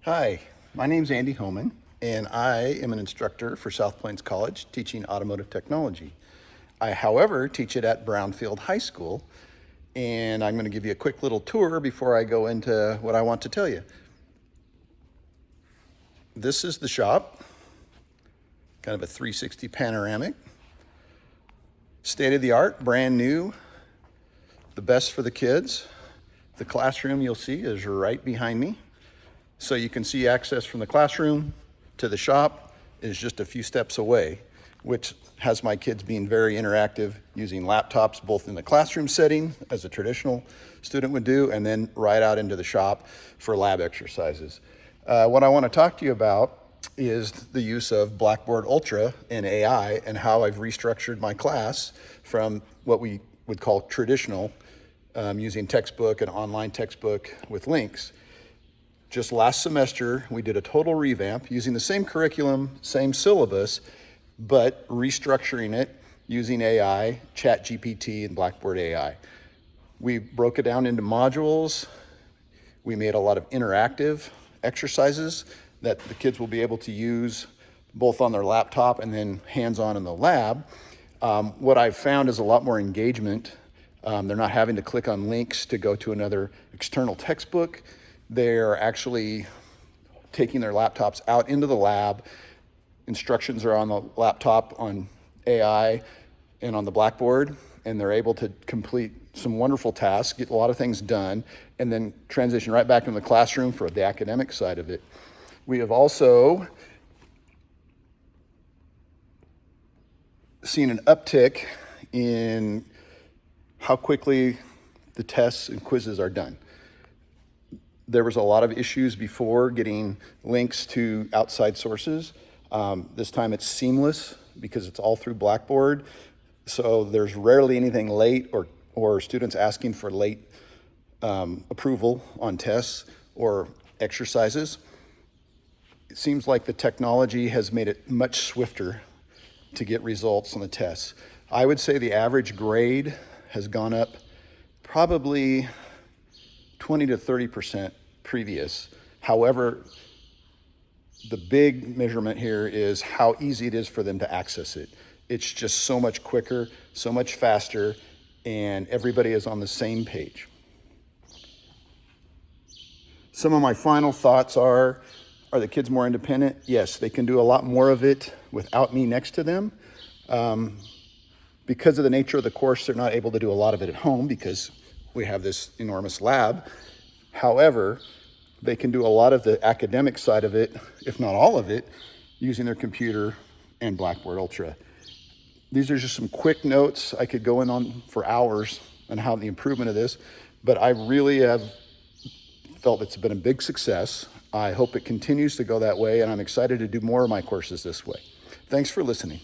Hi, my name's Andy Homan, and I am an instructor for South Plains College teaching automotive technology. I, however, teach it at Brownfield High School, and I'm going to give you a quick little tour before I go into what I want to tell you. This is the shop, kind of a 360 panoramic, state-of-the-art, brand new, the best for the kids. The classroom you'll see is right behind me. So you can see access from the classroom to the shop is just a few steps away, which has my kids being very interactive, using laptops both in the classroom setting, as a traditional student would do, and then right out into the shop for lab exercises. What I want to talk to you about is the use of Blackboard Ultra and AI and how I've restructured my class from what we would call traditional, using textbook and online textbook with links. Just last semester, we did a total revamp using the same curriculum, same syllabus, but restructuring it using AI, ChatGPT, and Blackboard AI. We broke it down into modules. We made a lot of interactive exercises that the kids will be able to use both on their laptop and then hands-on in the lab. What I've found is a lot more engagement. They're not having to click on links to go to another external textbook. They're actually taking their laptops out into the lab. Instructions are on the laptop on AI and on the Blackboard, and they're able to complete some wonderful tasks, get a lot of things done, and then transition right back into the classroom for the academic side of it. We have also seen an uptick in how quickly the tests and quizzes are done. There was a lot of issues before getting links to outside sources. This time it's seamless because it's all through Blackboard. So there's rarely anything late or students asking for late approval on tests or exercises. It seems like the technology has made it much swifter to get results on the tests. I would say the average grade has gone up probably 20 to 30% previous. However, the big measurement here is how easy it is for them to access it. It's just so much quicker, so much faster, and everybody is on the same page. Some of my final thoughts are the kids more independent? Yes, they can do a lot more of it without me next to them. Because of the nature of the course, they're not able to do a lot of it at home because we have this enormous lab. However, they can do a lot of the academic side of it, if not all of it, using their computer and Blackboard Ultra. These are just some quick notes. I could go in on for hours on how the improvement of this, but I really have felt it's been a big success. I hope it continues to go that way, and I'm excited to do more of my courses this way. Thanks for listening.